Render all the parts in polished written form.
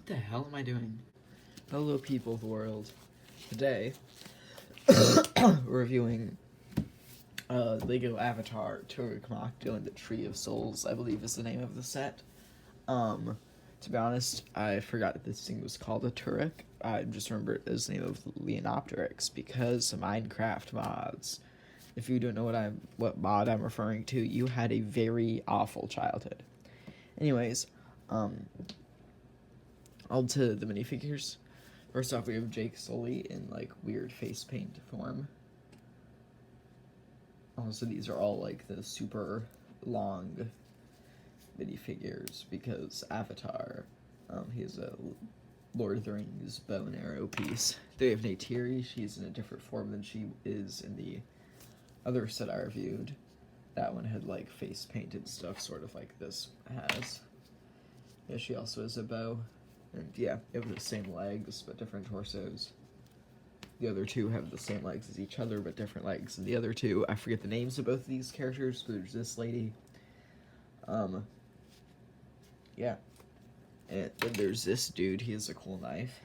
What the hell am I doing? Hello, people of the world. Today, we're reviewing Lego Avatar Toruk, Makto, and the Tree of Souls, I believe is the name of the set. To be honest, I forgot that this thing was called a Toruk. I just remember it as the name of Leonopteryx because Minecraft mods. If you don't know what mod I'm referring to, you had a very awful childhood. Anyways, on to the minifigures. First off, we have Jake Sully in like weird face paint form. Also, these are all like the super long minifigures because Avatar, he has a Lord of the Rings bow and arrow piece. Then we have Neytiri. She's in a different form than she is in the other set I reviewed. That one had like face painted stuff, sort of like this has. Yeah, she also has a bow. And yeah, they have the same legs, but different torsos. The other two have the same legs as each other, but different legs. And the other two, I forget the names of both of these characters, but there's this lady. Yeah. And then there's this dude, he has a cool knife.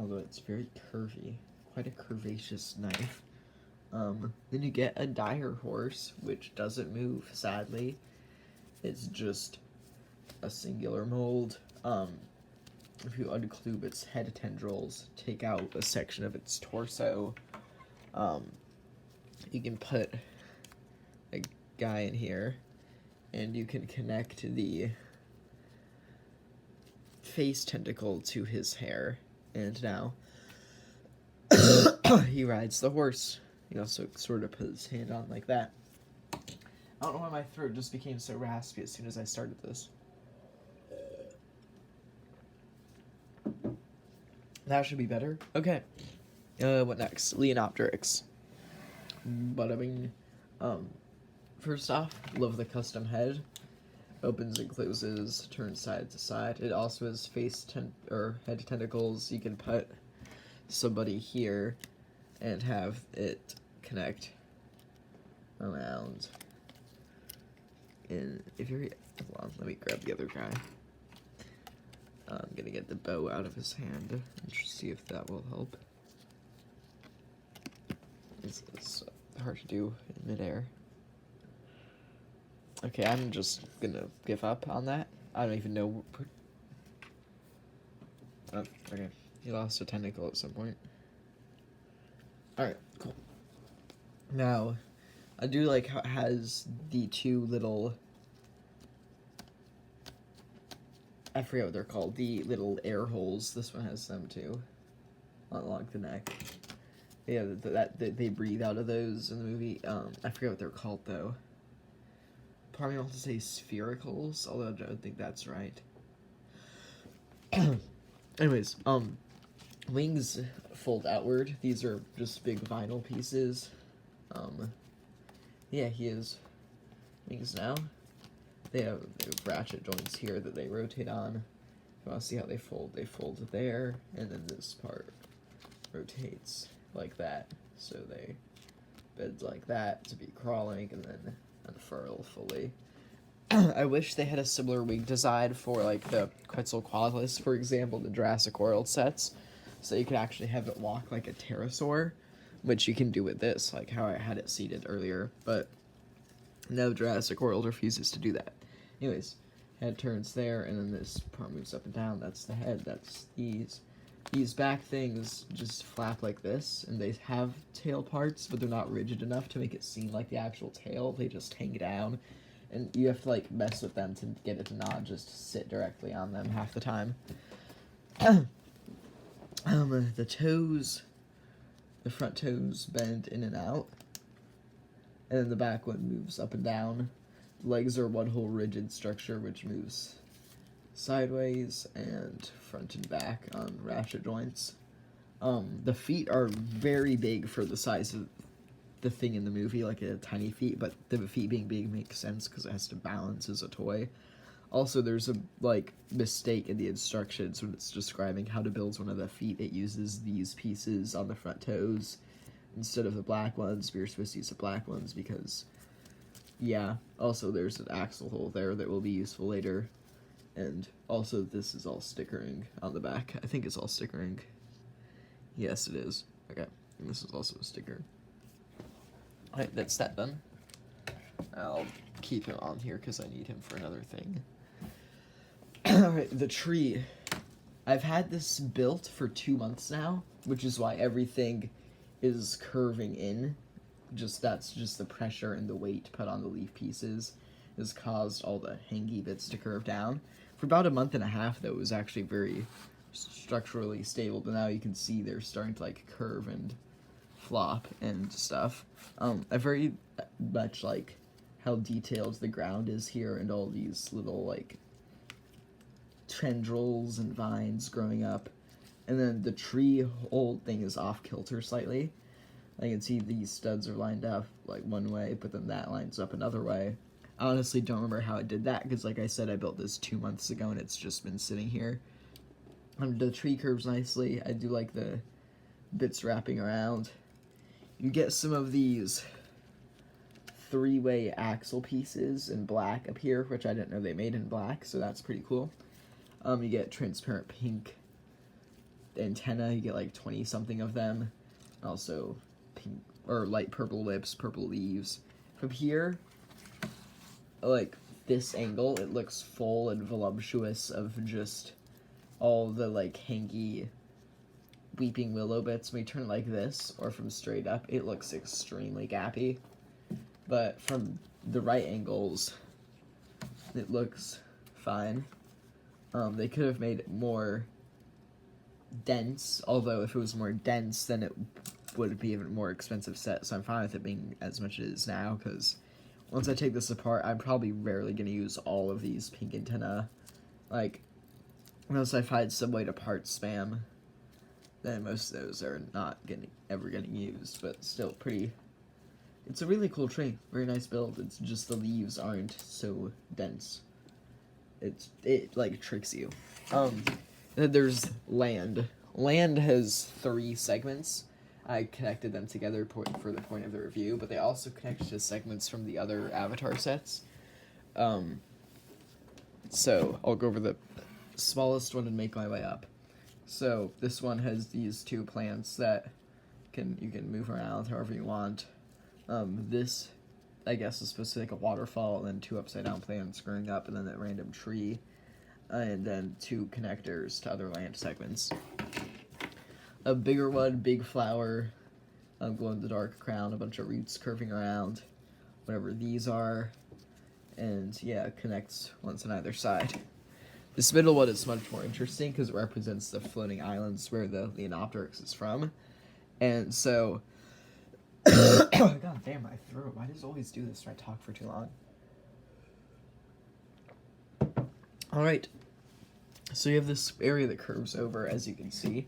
Although it's very curvy. Quite a curvaceous knife. Then you get a dire horse, which doesn't move, sadly. It's just a singular mold. If you unclube its head tendrils, take out a section of its torso, you can put a guy in here, and you can connect the face tentacle to his hair, and now he rides the horse. He also sort of put his hand on like that. I don't know why my throat just became so raspy as soon as I started this. That should be better. Okay. What next? Leonopteryx. Bada bing. First off, love the custom head. Opens and closes, turns side to side. It also has head tentacles. You can put somebody here and have it connect around. And if you're, hold on, let me grab the other guy. I'm gonna get the bow out of his hand and see if that will help. It's hard to do in midair. Okay, I'm just gonna give up on that. I don't even know. Oh, okay. He lost a tentacle at some point. Alright, cool. Now, I do like how it has the two little, I forget what they're called, the little air holes. This one has them too, along the neck. Yeah, they breathe out of those in the movie. I forget what they're called though. Part of me wants to say sphericals, although I don't think that's right. Anyways, wings fold outward. These are just big vinyl pieces. Yeah, he has wings now. They have ratchet joints here that they rotate on. If you want to see how they fold there, and then this part rotates like that. So they bend like that to be crawling, and then unfurl fully. I wish they had a similar wing design for like the Quetzalcoatlus, for example, the Jurassic World sets, so you could actually have it walk like a pterosaur, which you can do with this, like how I had it seated earlier, but no, Jurassic World refuses to do that. Anyways, head turns there, and then this part moves up and down. That's the head. That's these. These back things just flap like this, and they have tail parts, but they're not rigid enough to make it seem like the actual tail. They just hang down, and you have to like mess with them to get it to not just sit directly on them half the time. The toes, the front toes bend in and out, and then the back one moves up and down. The legs are one whole rigid structure which moves sideways and front and back on ratchet joints. The feet are very big for the size of the thing in the movie, like a tiny feet, but the feet being big makes sense because it has to balance as a toy. Also, there's a mistake in the instructions when it's describing how to build one of the feet. It uses these pieces on the front toes instead of the black ones. We were supposed to use the black ones because, yeah. Also, there's an axle hole there that will be useful later. And also this is all stickering on the back. I think it's all stickering. Yes, it is. Okay, and this is also a sticker. Alright, that's that done. I'll keep him on here because I need him for another thing. Alright, the tree. I've had this built for 2 months now, which is why everything is curving in. That's just the pressure and the weight put on the leaf pieces has caused all the hangy bits to curve down. For about a month and a half, though, it was actually very structurally stable, but now you can see they're starting to like curve and flop and stuff. I very much like how detailed the ground is here and all these little like tendrils and vines growing up. And then the tree whole thing is off kilter slightly. I can see these studs are lined up like one way, but then that lines up another way. I honestly don't remember how it did that because, like I said, I built this 2 months ago and it's just been sitting here. The tree curves nicely. I do like the bits wrapping around. You get some of these 3-way axle pieces in black up here, which I didn't know they made in black, so that's pretty cool. You get transparent pink antenna. You get like 20 something of them. Also pink or light purple lips, purple leaves. From here, like this angle, it looks full and voluptuous of just all the like hangy weeping willow bits. When you turn it like this or from straight up, it looks extremely gappy. But from the right angles, it looks fine. They could have made it more dense, although if it was more dense, then it would be even more expensive set, so I'm fine with it being as much as it is now, because once I take this apart, I'm probably rarely going to use all of these pink antenna. Like, unless I find some way to part spam, then most of those are not ever getting used, but still pretty. It's a really cool tree, very nice build. It's just the leaves aren't so dense. It like tricks you. Then there's land. Land has 3 segments. I connected them together for the point of the review, but they also connect to segments from the other Avatar sets. So I'll go over the smallest one and make my way up. So this one has these 2 plants that you can move around however you want. This, I guess, is supposed to be like a waterfall, and then 2 upside down plants growing up, and then that random tree, and then 2 connectors to other land segments. A bigger one, big flower, glow-in-the-dark crown, a bunch of roots curving around, whatever these are, and yeah, connects once on either side. This middle one is much more interesting because it represents the floating islands where the Leonopteryx is from, and so God damn my throat. Why does it always do this when I talk for too long? Alright. So you have this area that curves over, as you can see.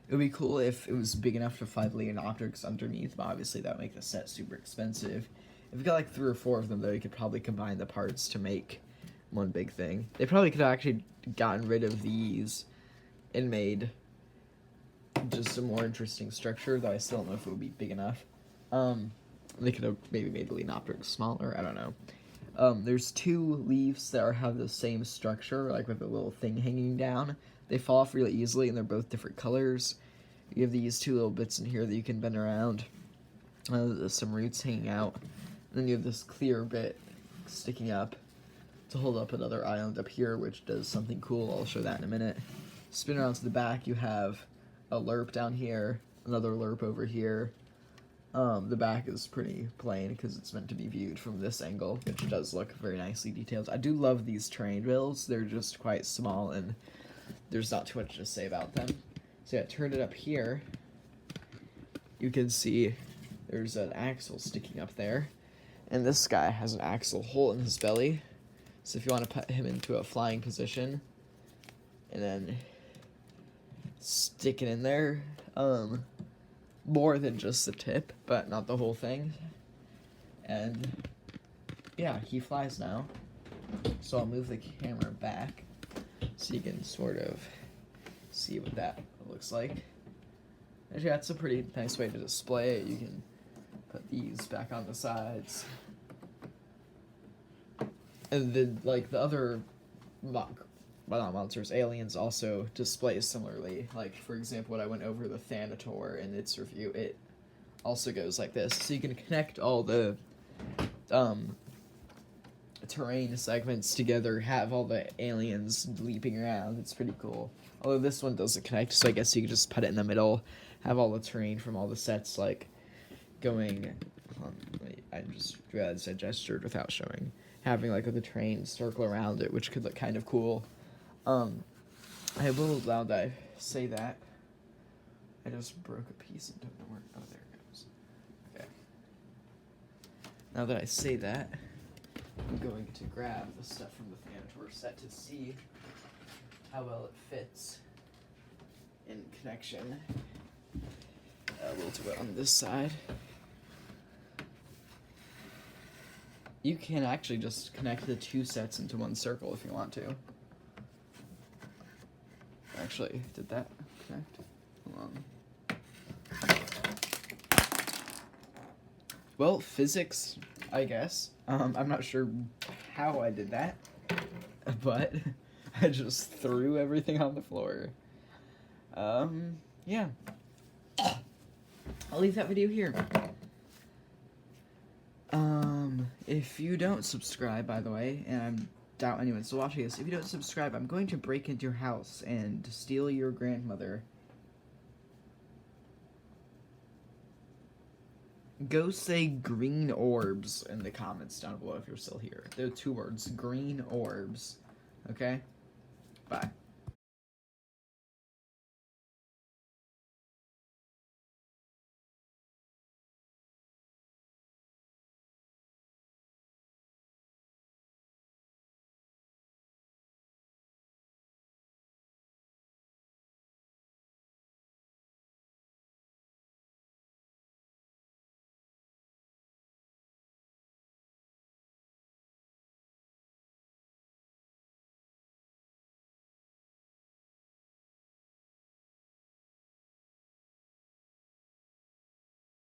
It would be cool if it was big enough to fly the Leonopteryx underneath, but obviously that would make the set super expensive. If you got like 3 or 4 of them, though, you could probably combine the parts to make one big thing. They probably could have actually gotten rid of these and made just a more interesting structure, though I still don't know if it would be big enough. They could have maybe made the Leonopteryx smaller, I don't know. There's 2 leaves that have the same structure, like with a little thing hanging down. They fall off really easily, and they're both different colors. You have these 2 little bits in here that you can bend around. There's some roots hanging out. And then you have this clear bit sticking up to hold up another island up here, which does something cool. I'll show that in a minute. Spin around to the back, you have a lerp down here, another lerp over here. The back is pretty plain because it's meant to be viewed from this angle, which does look very nicely detailed. I do love these terrain builds. They're just quite small and there's not too much to say about them. So yeah, turn it up here. You can see there's an axle sticking up there. And this guy has an axle hole in his belly. So if you want to put him into a flying position and then stick it in there, more than just the tip, but not the whole thing. And yeah, he flies now. So I'll move the camera back so you can sort of see what that looks like. Actually, that's a pretty nice way to display it. You can put these back on the sides. And then, like, the other well, not monsters, aliens also display similarly. Like, for example, when I went over the Thanator in its review, it also goes like this. So you can connect all the terrain segments together, have all the aliens leaping around. It's pretty cool. Although this one doesn't connect, so I guess you could just put it in the middle, have all the terrain from all the sets, like, going... wait, I just realized I gestured without showing. Having, like, the terrain circle around it, which could look kind of cool. I will, now that I say that, I just broke a piece and don't know where... Oh, there it goes. Okay. Now that I say that, I'm going to grab the stuff from the Thanator set to see how well it fits in connection. We'll do it on this side. You can actually just connect the two sets into one circle if you want to. Actually, did that connect? Hold on. Well, physics, I guess. I'm not sure how I did that, but I just threw everything on the floor. Yeah. I'll leave that video here. If you don't subscribe, by the way, and I doubt anyone's still watching this, if you don't subscribe, I'm going to break into your house and steal your grandmother. Go say green orbs in the comments down below if you're still here. There are 2 words, green orbs. Okay? Bye.